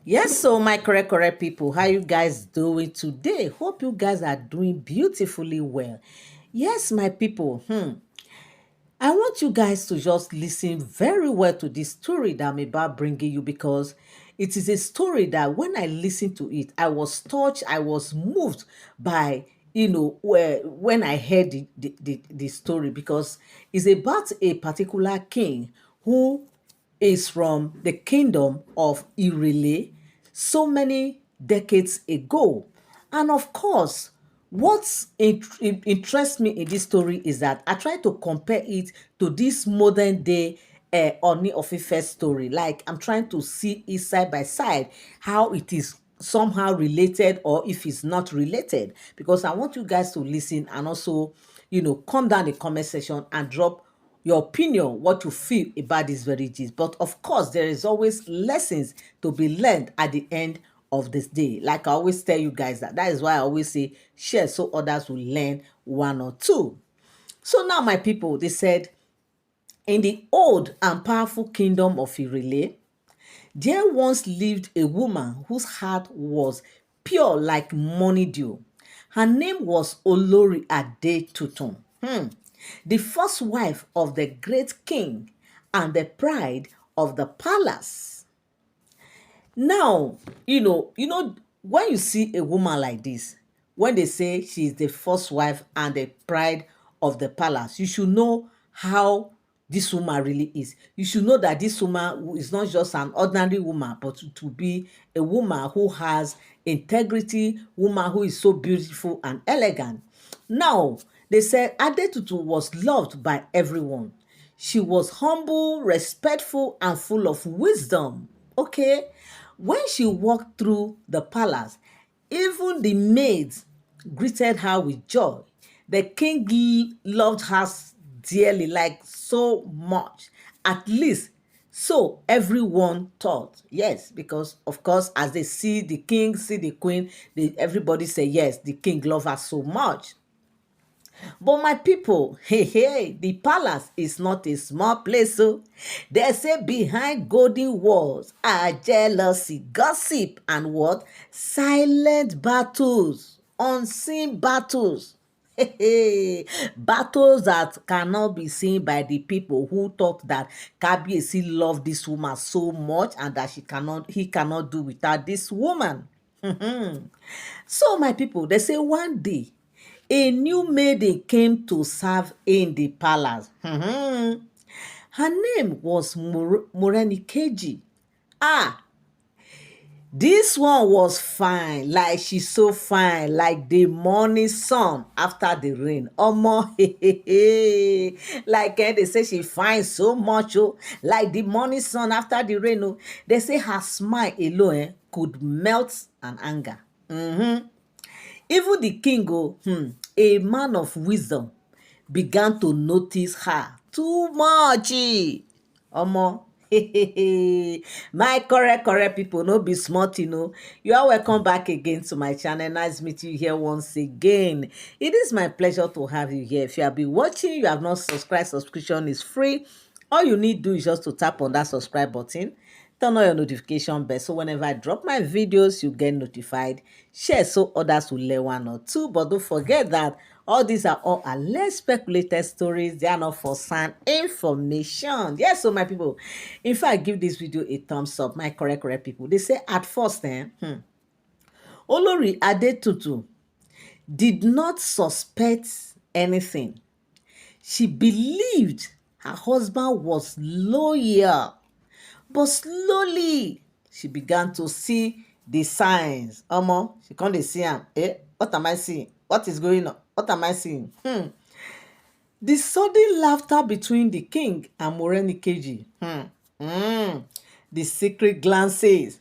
Yes, so my correct people, how you guys doing today? Hope you guys are doing beautifully well. Yes, my people, I want you guys to just listen very well to this story that I'm about bringing you because it is a story that when I listened to it, I was touched, I was moved by, when I heard the story because it's about a particular king who is from the kingdom of Irele so many decades ago. And of course, what interests me in this story is that I try to compare it to this modern day Oni of Ife story. Like I'm trying to see it side by side, how it is somehow related or if it's not related. Because I want you guys to listen and also, come down the comment section and drop your opinion, what you feel about this very gist. But of course, there is always lessons to be learned at the end of this day. Like I always tell you guys that is why I always say share so others will learn one or two. So now, my people, they said, in the old and powerful kingdom of Irele, there once lived a woman whose heart was pure like money dew. Her name was Olori Adetutun, the first wife of the great king and the pride of the palace. Now, when you see a woman like this, when they say she is the first wife and the pride of the palace, you should know how this woman really is. You should know that this woman is not just an ordinary woman, but to be a woman who has integrity, woman who is so beautiful and elegant. Now, they said Adetutu was loved by everyone. She was humble, respectful, and full of wisdom. Okay? When she walked through the palace, even the maids greeted her with joy. The king loved her dearly, like so much. At least so everyone thought. Yes, because of course, as they see the king, see the queen, everybody say yes, the king love her so much. But my people, the palace is not a small place. So they say behind golden walls are jealousy, gossip, and what? Silent battles, unseen battles. Battles that cannot be seen by the people who thought that Kabiyesi loved this woman so much and that he cannot do without this woman. So my people, they say one day a new maiden came to serve in the palace. Her name was Morenikeji. Ah, this one was fine, like she's so fine, like the morning sun after the rain. Omo, like they say she fine so much, oh, like the morning sun after the rain. Oh, they say her smile alone could melt an anger. Even the king, a man of wisdom, began to notice her too much. Omo, my correct people, no be smart, You are welcome back again to my channel. Nice meeting you here once again. It is my pleasure to have you here. If you have been watching, you have not subscribed, subscription is free. All you need to do is just to tap on that subscribe button, turn on your notification bell so whenever I drop my videos you get notified. Share so others will learn one or two, but don't forget that all these are all alleged speculated stories. They are not for sound information. Yes, so my people, in fact, give this video a thumbs up. My correct people, they say at first Olori Adetutu did not suspect anything. She believed her husband was loyal. But slowly, she began to see the signs. Omo, she come dey see am. What am I seeing? What is going on? What am I seeing? The sudden laughter between the king and Morenikeji. The secret glances.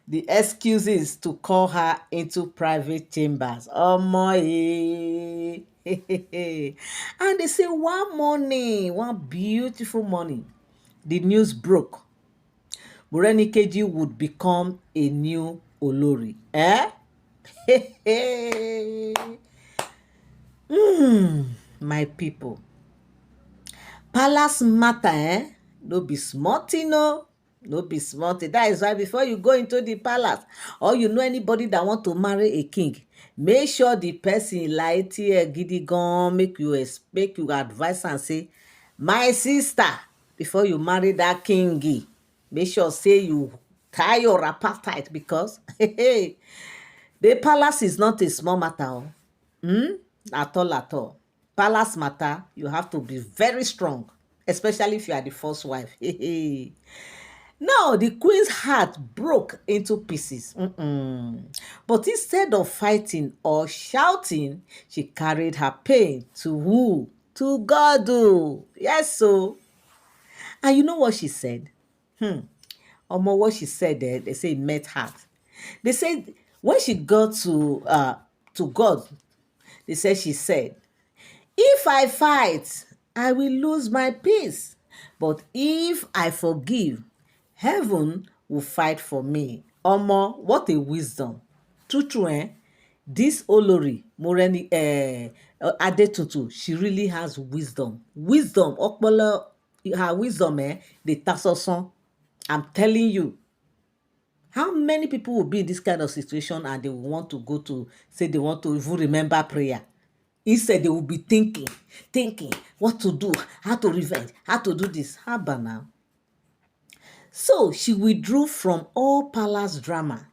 The excuses to call her into private chambers. Omo, And they say one morning, one beautiful morning, the news broke. Morenikeji would become a new Olori. My people. Palace matter, no be small thing, no. No be small thing. That is why before you go into the palace or you know anybody that want to marry a king, make sure the person like gidi gan, make you advise and say, my sister, before you marry that kingy, make sure say you tie your wrapper tight, because the palace is not a small matter. Oh. At all, at all. Palace matter, you have to be very strong, especially if you are the first wife. Now, the queen's heart broke into pieces. But instead of fighting or shouting, she carried her pain to who? To God. Oh. Yes, so. And you know what she said? What she said there, they say it met heart. They said when she got to God, they said she said, if I fight, I will lose my peace. But if I forgive, heaven will fight for me. Omo, what a wisdom. True, true, eh? This Olori Moreni Adetutu, she really has wisdom. Wisdom, Okpolo, her wisdom, the tasoson. I'm telling you, how many people will be in this kind of situation and they will want to go to say they want to even remember prayer? Instead, they will be thinking what to do, how to revenge, how to do this. Haba now. So she withdrew from all palace drama.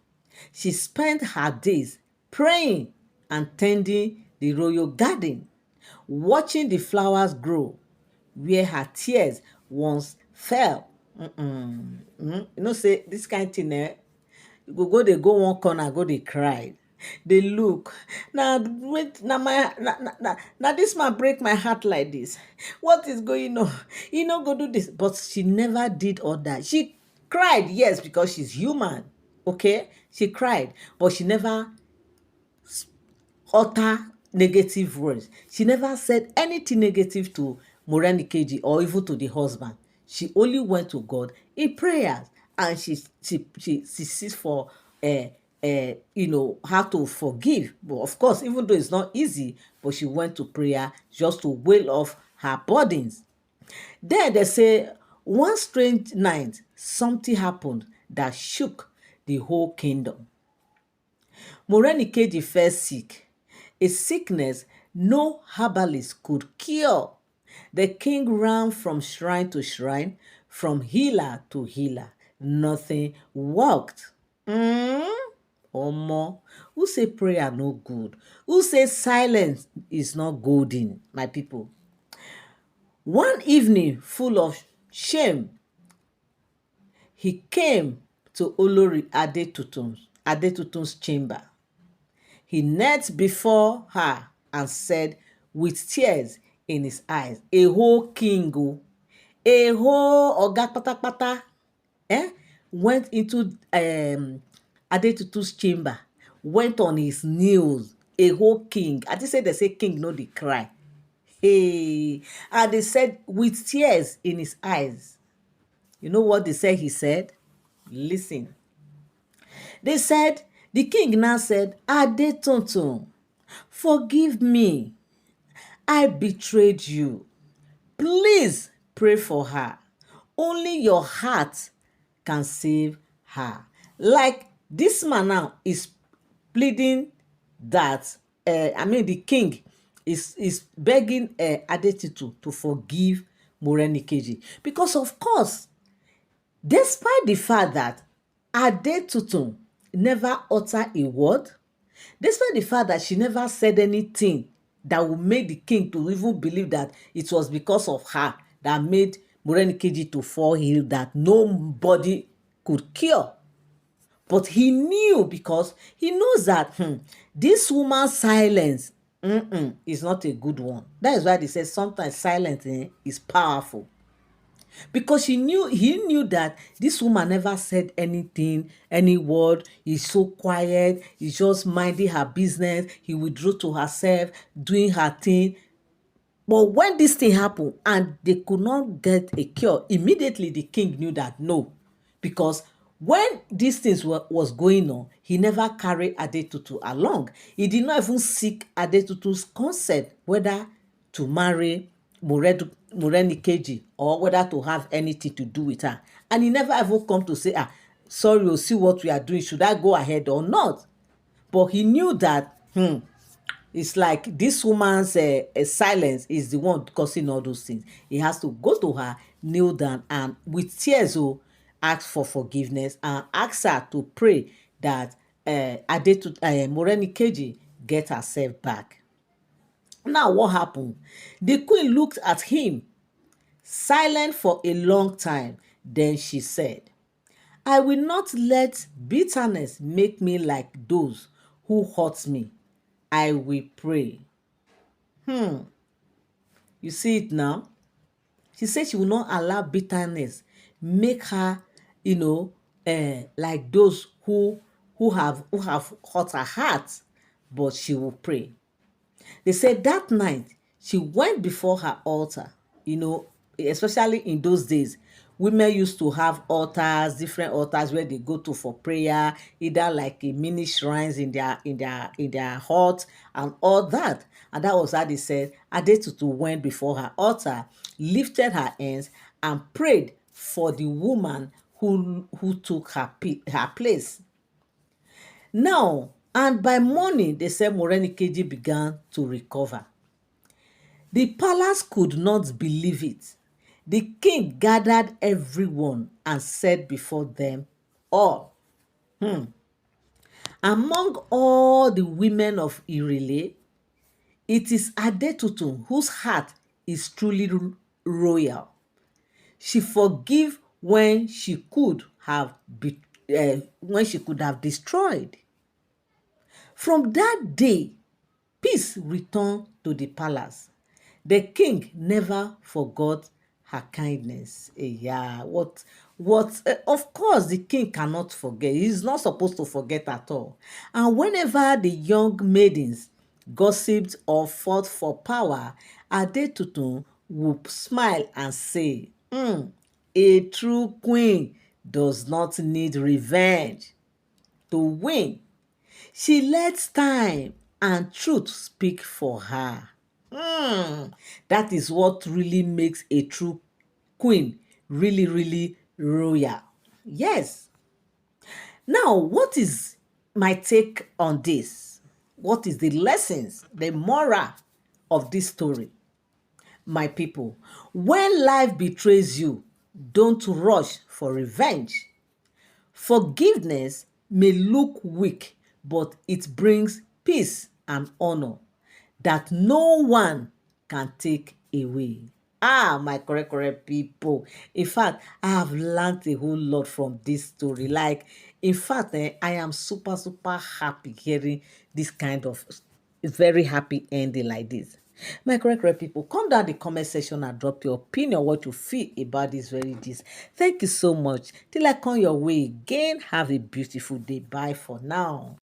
She spent her days praying and tending the royal garden, watching the flowers grow where her tears once fell. You know, say this kind of thing, you go dey go one corner go dey cry, dey look, na wait, na my na this man break my heart like this, what is going on, he no go do this. But she never did all that. She cried, yes, because she's human. Okay, she cried, but she never utter negative words. She never said anything negative to Morenikeji or even to the husband. She only went to God in prayers, and she seeks for how to forgive. But of course, even though it's not easy, but she went to prayer just to wail off her burdens. Then they say one strange night something happened that shook the whole kingdom. Morenikeji fell sick, a sickness no herbalist could cure. The king ran from shrine to shrine, from healer to healer. Nothing worked. Omo, who say prayer no good? Who say silence is not golden, my people? One evening full of shame, he came to Olori Adetutun's chamber. He knelt before her and said with tears in his eyes, a whole king, a whole oga patapata, went into Adetutu's chamber, went on his knees, a whole king. I just say they say king no dey cry. Hey, and they said with tears in his eyes. You know what they said he said? Listen. They said, the king now said, Adetuntun, forgive me. I betrayed you. Please pray for her. Only your heart can save her. Like this man now is pleading that, the king is begging Adetutu to forgive Morenikeji. Because of course, despite the fact that Adetutu never uttered a word, despite the fact that she never said anything that would make the king to even believe that it was because of her that made Morenikeji to fall ill, that nobody could cure. But he knew, because he knows that this woman's silence is not a good one. That is why they say sometimes silence is powerful. Because he knew that this woman never said anything, any word. He's so quiet, he's just minding her business, he withdrew to herself, doing her thing. But when this thing happened and they could not get a cure, immediately the king knew that no. Because when these things was going on, he never carried Adetutu along. He did not even seek Adetutu's consent whether to marry Morenikeji, or whether to have anything to do with her. And he never even come to say, sorry, we'll see what we are doing. Should I go ahead or not? But he knew that it's like this woman's silence is the one causing all those things. He has to go to her, kneel down, and with tears, ask for forgiveness and ask her to pray that Morenikeji get herself back. Now, what happened? The queen looked at him, silent for a long time. Then she said, I will not let bitterness make me like those who hurt me. I will pray. You see it now? She said she will not allow bitterness make her, like those who have hurt her heart, but she will pray. They said that night she went before her altar. You know, especially in those days, women used to have altars, different altars where they go to for prayer, either like a mini shrines in their hut and all that. And that was how they said Adetutu went before her altar, lifted her hands, and prayed for the woman who took her place. Now, and by morning, they said Morenikeji began to recover. The palace could not believe it. The king gathered everyone and said before them all, among all the women of Irele, it is Adetutu whose heart is truly royal. She forgive when she could have destroyed. From that day, peace returned to the palace. The king never forgot her kindness. Yeah, of course, the king cannot forget. He's not supposed to forget at all. And whenever the young maidens gossiped or fought for power, Adetutu would smile and say, a true queen does not need revenge to win. She lets time and truth speak for her. That is what really makes a true queen really, really royal. Yes. Now, what is my take on this? What is the lessons, the moral of this story? My people, when life betrays you, don't rush for revenge. Forgiveness may look weak, but it brings peace and honor that no one can take away. My correct people. In fact, I have learned a whole lot from this story. Like, in fact, I am super, super happy hearing this kind of very happy ending like this. My correct people, come down the comment section and drop your opinion, what you feel about this very gist. Thank you so much. Till I come your way again, have a beautiful day. Bye for now.